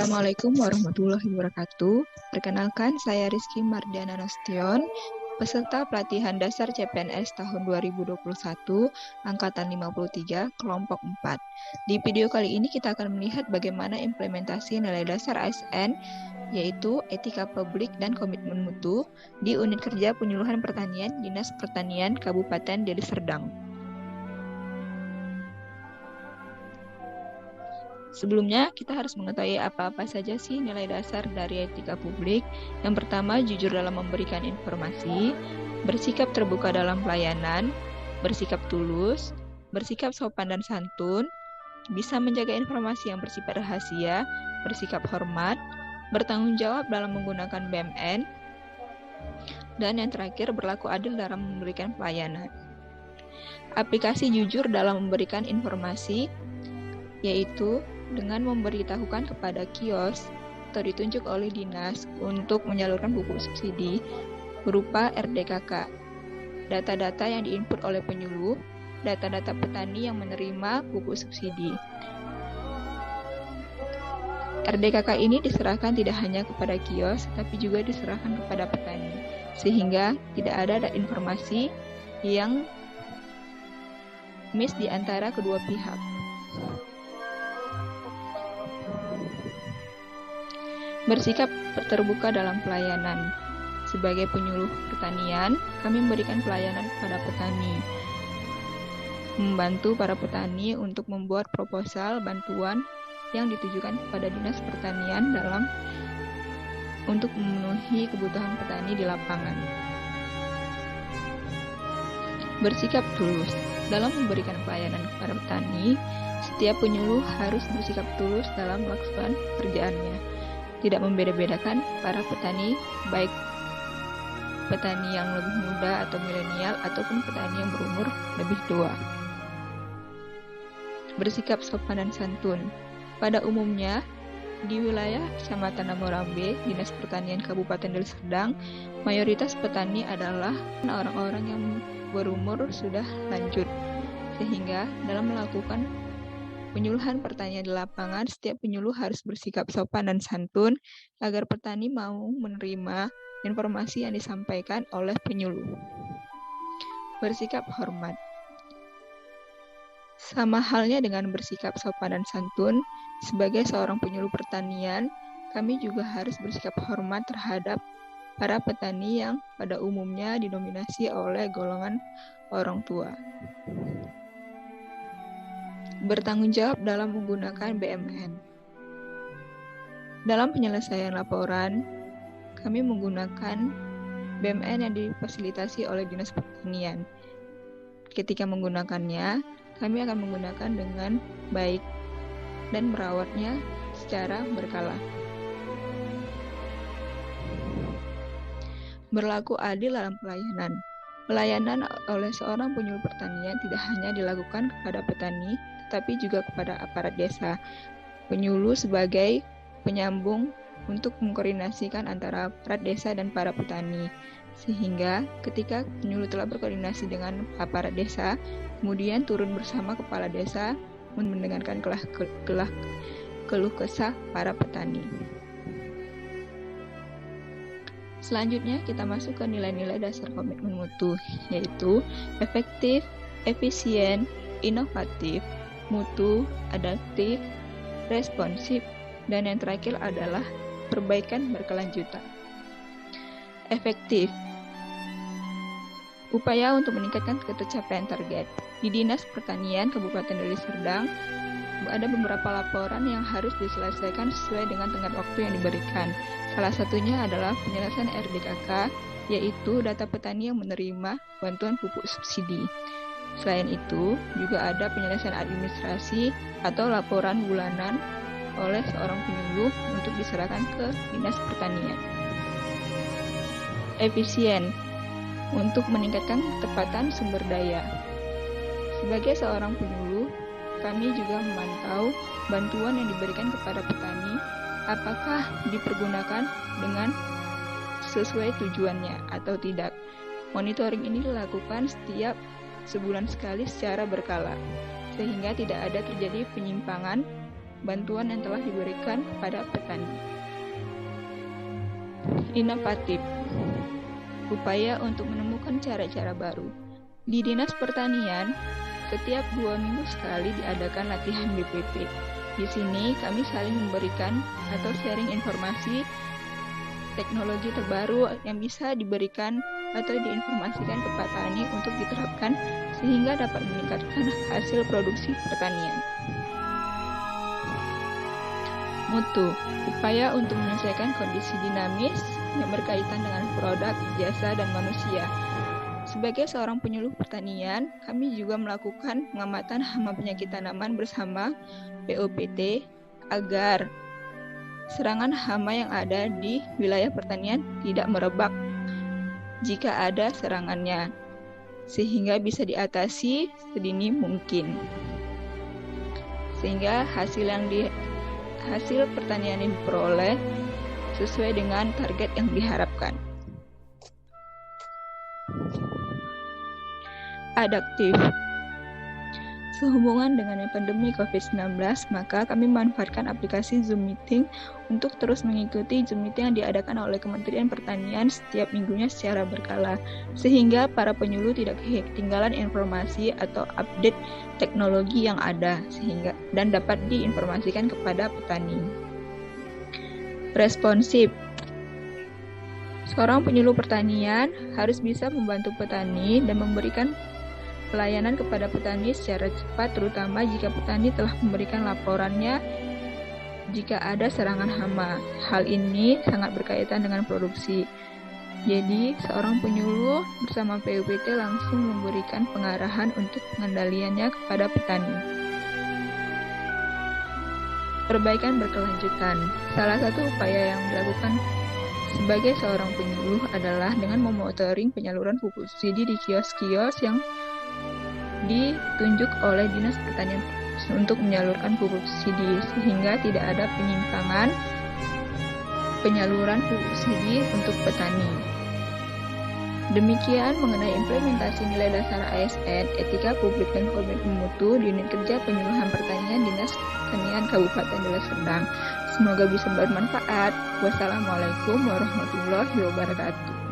Assalamualaikum warahmatullahi wabarakatuh. Perkenalkan, saya Rizky Mardiana Nasution, peserta pelatihan dasar CPNS tahun 2021, Angkatan 53, kelompok 4. Di video kali ini kita akan melihat bagaimana implementasi nilai dasar ASN, yaitu Etika Publik dan Komitmen Mutu, di Unit Kerja Penyuluhan Pertanian Dinas Pertanian Kabupaten Deli Serdang. Sebelumnya, kita harus mengetahui apa-apa saja sih nilai dasar dari etika publik. Yang pertama, jujur dalam memberikan informasi, bersikap terbuka dalam pelayanan, bersikap tulus, bersikap sopan dan santun, bisa menjaga informasi yang bersifat rahasia, bersikap hormat, bertanggung jawab dalam menggunakan BMN, dan yang terakhir, berlaku adil dalam memberikan pelayanan. Aplikasi jujur dalam memberikan informasi, yaitu dengan memberitahukan kepada kios atau ditunjuk oleh dinas untuk menyalurkan pupuk subsidi berupa RDKK. Data-data yang diinput oleh penyuluh, data-data petani yang menerima pupuk subsidi. RDKK ini diserahkan tidak hanya kepada kios, tapi juga diserahkan kepada petani, sehingga tidak ada informasi yang miss di antara kedua pihak. Bersikap terbuka dalam pelayanan. Sebagai penyuluh pertanian, kami memberikan pelayanan kepada petani, membantu para petani untuk membuat proposal bantuan yang ditujukan kepada Dinas Pertanian untuk memenuhi kebutuhan petani di lapangan. Bersikap tulus. Dalam memberikan pelayanan kepada petani, setiap penyuluh harus bersikap tulus dalam melakukan pekerjaannya. Tidak membeda-bedakan para petani, baik petani yang lebih muda atau milenial ataupun petani yang berumur lebih tua. Bersikap sopan dan santun. Pada umumnya, di wilayah Kecamatan Namorambe, Dinas Pertanian Kabupaten Deli Serdang, mayoritas petani adalah orang-orang yang berumur sudah lanjut, sehingga dalam melakukan penyuluhan pertanian di lapangan, setiap penyuluh harus bersikap sopan dan santun agar petani mau menerima informasi yang disampaikan oleh penyuluh. Bersikap hormat. Sama halnya dengan bersikap sopan dan santun, sebagai seorang penyuluh pertanian, kami juga harus bersikap hormat terhadap para petani yang pada umumnya didominasi oleh golongan orang tua. Bertanggung jawab dalam menggunakan BMN. Dalam penyelesaian laporan, kami menggunakan BMN yang difasilitasi oleh Dinas Pertanian. Ketika menggunakannya, kami akan menggunakan dengan baik dan merawatnya secara berkala. Berlaku adil dalam pelayanan. Pelayanan oleh seorang penyuluh pertanian tidak hanya dilakukan kepada petani, tetapi juga kepada aparat desa. Penyuluh sebagai penyambung untuk mengkoordinasikan antara aparat desa dan para petani. Sehingga ketika penyuluh telah berkoordinasi dengan aparat desa, kemudian turun bersama kepala desa mendengarkan keluh kesah para petani. Selanjutnya kita masuk ke nilai-nilai dasar komitmen mutu, yaitu efektif, efisien, inovatif, mutu, adaptif, responsif, dan yang terakhir adalah perbaikan berkelanjutan. Efektif. Upaya untuk meningkatkan ketercapaian target. Di Dinas Pertanian Kabupaten Deli Serdang, ada beberapa laporan yang harus diselesaikan sesuai dengan tenggat waktu yang diberikan. Salah satunya adalah penyelesaian RDKK, yaitu data petani yang menerima bantuan pupuk subsidi. Selain itu, juga ada penyelesaian administrasi atau laporan bulanan oleh seorang penyuluh untuk diserahkan ke Dinas Pertanian. Efisien, untuk meningkatkan ketepatan sumber daya. Sebagai seorang penyuluh, kami juga memantau bantuan yang diberikan kepada petani, apakah dipergunakan dengan sesuai tujuannya atau tidak. Monitoring ini dilakukan setiap sebulan sekali secara berkala, sehingga tidak ada terjadi penyimpangan bantuan yang telah diberikan kepada petani. Inovatif, upaya untuk menemukan cara-cara baru. Di Dinas Pertanian, setiap 2 minggu sekali diadakan latihan BPP. Di sini kami saling memberikan atau sharing informasi teknologi terbaru yang bisa diberikan atau diinformasikan ke petani untuk diterapkan sehingga dapat meningkatkan hasil produksi pertanian. Mutu, upaya untuk menyelesaikan kondisi dinamis yang berkaitan dengan produk, jasa, dan manusia. Sebagai seorang penyuluh pertanian, kami juga melakukan pengamatan hama penyakit tanaman bersama POPT agar serangan hama yang ada di wilayah pertanian tidak merebak jika ada serangannya, sehingga bisa diatasi sedini mungkin. Sehingga hasil pertanian yang diperoleh sesuai dengan target yang diharapkan. Adaptif. Sehubungan dengan pandemi COVID-19, maka kami memanfaatkan aplikasi Zoom Meeting untuk terus mengikuti Zoom Meeting yang diadakan oleh Kementerian Pertanian setiap minggunya secara berkala, sehingga para penyuluh tidak ketinggalan informasi atau update teknologi yang ada, dan dapat diinformasikan kepada petani. Responsif. Seorang penyuluh pertanian harus bisa membantu petani dan memberikan pelayanan kepada petani secara cepat, terutama jika petani telah memberikan laporannya jika ada serangan hama. Hal ini sangat berkaitan dengan produksi. Jadi, seorang penyuluh bersama PUPT langsung memberikan pengarahan untuk pengendaliannya kepada petani. Perbaikan berkelanjutan. Salah satu upaya yang dilakukan sebagai seorang penyuluh adalah dengan memonitoring penyaluran pupuk subsidi di kios-kios yang ditunjuk oleh Dinas Pertanian untuk menyalurkan pupuk subsidi, sehingga tidak ada penyimpangan penyaluran pupuk subsidi untuk petani. Demikian mengenai implementasi nilai dasar ASN, etika publik dan komitmen mutu di unit kerja penyuluhan pertanian Dinas Pertanian Kabupaten Deli Serdang. Semoga bisa bermanfaat. Wassalamualaikum warahmatullahi wabarakatuh.